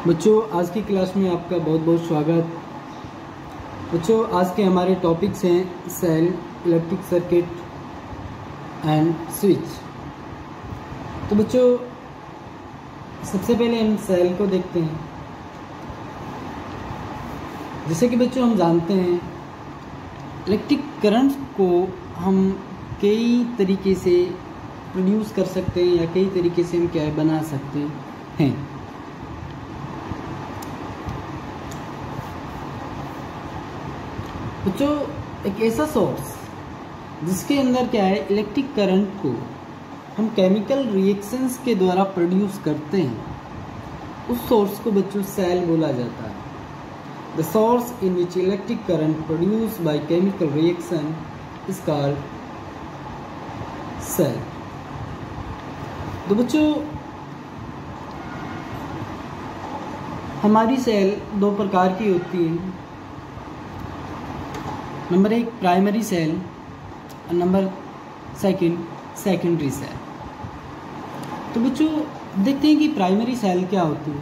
बच्चों आज की क्लास में आपका बहुत बहुत स्वागत। बच्चों आज के हमारे टॉपिक्स हैं cell, electric circuit and switch. तो बच्चों सबसे पहले हम सेल को देखते हैं। जैसे कि बच्चों हम जानते हैं इलेक्ट्रिक करंट को हम कई तरीके से प्रोड्यूस कर सकते हैं या कई तरीके से हम क्या बना सकते हैं। बच्चों एक ऐसा सोर्स जिसके अंदर क्या है इलेक्ट्रिक करंट को हम केमिकल रिएक्शंस के द्वारा प्रोड्यूस करते हैं, उस सोर्स को बच्चों सेल बोला जाता है। The source in which electric current produce by chemical reaction is called cell. तो बच्चों हमारी सेल दो प्रकार की होती है। नंबर एक प्राइमरी सेल और नंबर सेकेंडरी सेल। तो बच्चों देखते हैं कि प्राइमरी सेल क्या होती है।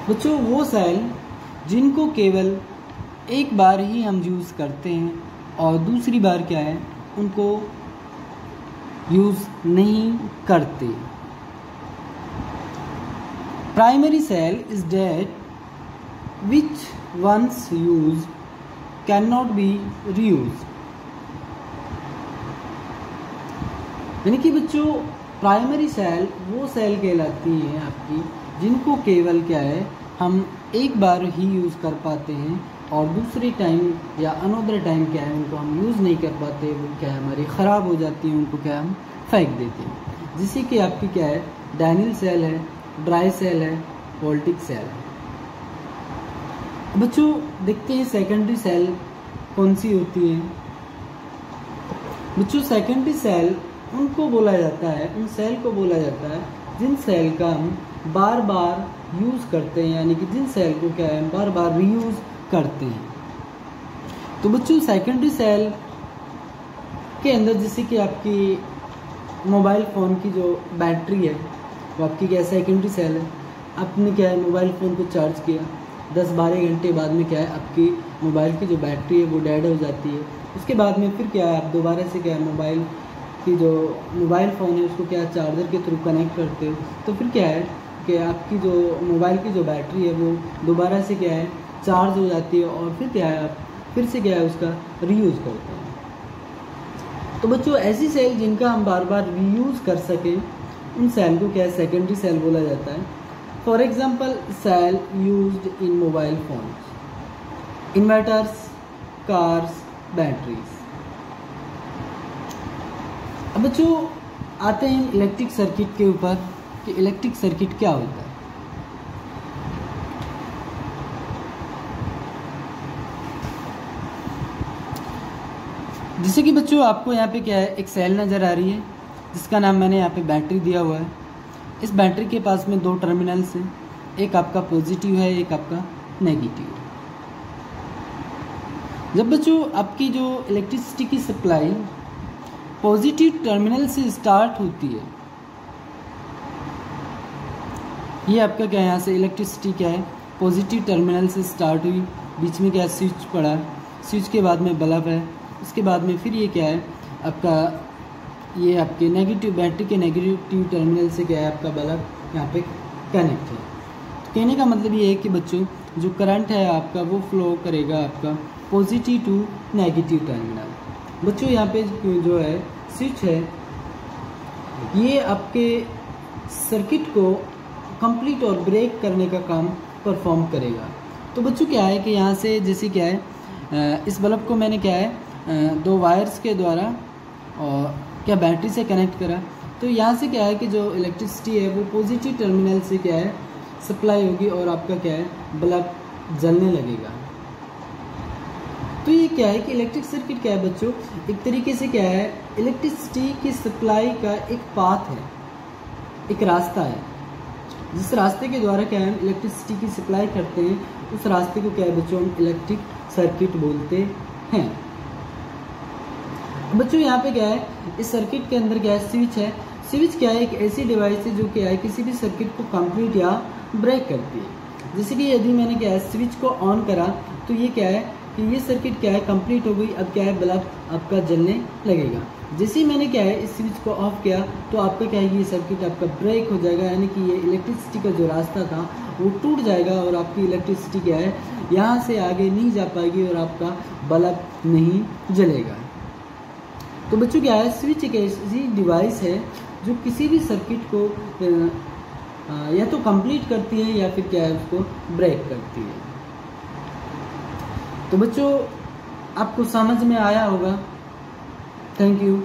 बच्चों वो सेल जिनको केवल एक बार ही हम यूज़ करते हैं और दूसरी बार क्या है उनको यूज़ नहीं करते। Primary cell is that which once used cannot be reused। यानी कि बच्चों प्राइमरी सेल वो सेल कहलाती है आपकी जिनको केवल क्या है हम एक बार ही यूज़ कर पाते हैं और दूसरे टाइम या अनदर टाइम क्या है उनको हम यूज़ नहीं कर पाते, वो क्या है हमारी ख़राब हो जाती है, उनको क्या हम फेंक देते हैं। जैसे कि आपकी क्या है डाइनिल सेल है, ड्राई सेल है, वोल्टिक सेल है। बच्चों देखते हैं सेकेंडरी सेल कौन सी होती है। बच्चों सेकेंडरी सेल उनको बोला जाता है, उन सेल को बोला जाता है जिन सेल का हम बार बार यूज़ करते हैं, यानी कि जिन सेल को क्या है बार बार रीयूज़ करते हैं। तो बच्चों सेकेंडरी सेल के अंदर जैसे कि आपकी मोबाइल फ़ोन की जो बैटरी है वो आपकी क्या सेकेंडरी सेल है। आपने क्या है मोबाइल फ़ोन को चार्ज किया, 10-12 घंटे बाद में क्या है आपकी मोबाइल की जो बैटरी है वो डेड हो जाती है। उसके बाद में फिर क्या है आप दोबारा से क्या है मोबाइल की जो मोबाइल फ़ोन है उसको क्या है चार्जर के थ्रू कनेक्ट करते हो, तो फिर क्या है कि आपकी जो मोबाइल की जो बैटरी है वो दोबारा से क्या है चार्ज हो जाती है और फिर क्या है आप फिर से क्या है उसका रीयूज़ करते हैं। तो बच्चों ऐसी सेल जिनका हम बार बार रीयूज़ कर सकें उन सेल को क्या है सेकेंडरी सेल बोला जाता है। For example, cell used in mobile phones, inverters, cars, batteries। अब बच्चों आते हैं इलेक्ट्रिक सर्किट के ऊपर कि इलेक्ट्रिक सर्किट क्या होता है। जैसे कि बच्चों आपको यहाँ पे क्या है एक सेल नज़र आ रही है जिसका नाम मैंने यहाँ पे बैटरी दिया हुआ है। इस बैटरी के पास में दो टर्मिनल्स हैं, एक आपका पॉजिटिव है, एक आपका नेगेटिव है। जब बच्चों आपकी जो इलेक्ट्रिसिटी की सप्लाई पॉजिटिव टर्मिनल से स्टार्ट होती है, ये आपका क्या है यहाँ से इलेक्ट्रिसिटी क्या है पॉजिटिव टर्मिनल से स्टार्ट हुई, बीच में क्या है स्विच पड़ा, स्विच के बाद में बल्ब है, उसके बाद में फिर ये क्या है आपका ये आपके नेगेटिव बैटरी के नेगेटिव टर्मिनल से क्या है आपका बल्ब यहाँ पे कनेक्ट है। तो कहने का मतलब ये है कि बच्चों जो करंट है आपका वो फ्लो करेगा आपका पॉजिटिव टू नेगेटिव टर्मिनल। बच्चों यहाँ पे जो है स्विच है ये आपके सर्किट को कंप्लीट और ब्रेक करने का काम परफॉर्म करेगा। तो बच्चों क्या है कि यहाँ से जैसे क्या है इस बल्ब को मैंने क्या है दो वायर्स के द्वारा और क्या बैटरी से कनेक्ट करा, तो यहाँ से क्या है कि जो इलेक्ट्रिसिटी है वो पॉजिटिव टर्मिनल से क्या है सप्लाई होगी और आपका क्या है बल्ब जलने लगेगा। तो ये क्या है कि इलेक्ट्रिक सर्किट क्या है बच्चों एक तरीके से क्या है इलेक्ट्रिसिटी की सप्लाई का एक पाथ है, एक रास्ता है जिस रास्ते के द्वारा क्या है हम इलेक्ट्रिसिटी की सप्लाई करते हैं, उस रास्ते को क्या है बच्चों हम इलेक्ट्रिक सर्किट बोलते हैं। बच्चों यहाँ पे क्या है इस सर्किट के अंदर क्या है स्विच है, स्विच क्या है, एक ऐसी डिवाइस है जो क्या है किसी भी सर्किट को कंप्लीट या ब्रेक करती है। जैसे कि यदि मैंने क्या है स्विच को ऑन करा तो ये क्या है कि ये सर्किट क्या है कंप्लीट हो गई। अब क्या है बल्ब आपका जलने लगेगा। जैसे ही मैंने क्या है इस स्विच को ऑफ किया तो आपका क्या है ये सर्किट आपका ब्रेक हो जाएगा, यानी कि ये इलेक्ट्रिसिटी का जो रास्ता था वो टूट जाएगा और आपकी इलेक्ट्रिसिटी क्या है यहाँ से आगे नहीं जा पाएगी और आपका बल्ब नहीं जलेगा। तो बच्चों क्या है स्विच एक ऐसी डिवाइस है जो किसी भी सर्किट को या तो कंप्लीट करती है या फिर क्या है उसको ब्रेक करती है। तो बच्चों आपको समझ में आया होगा। Thank you.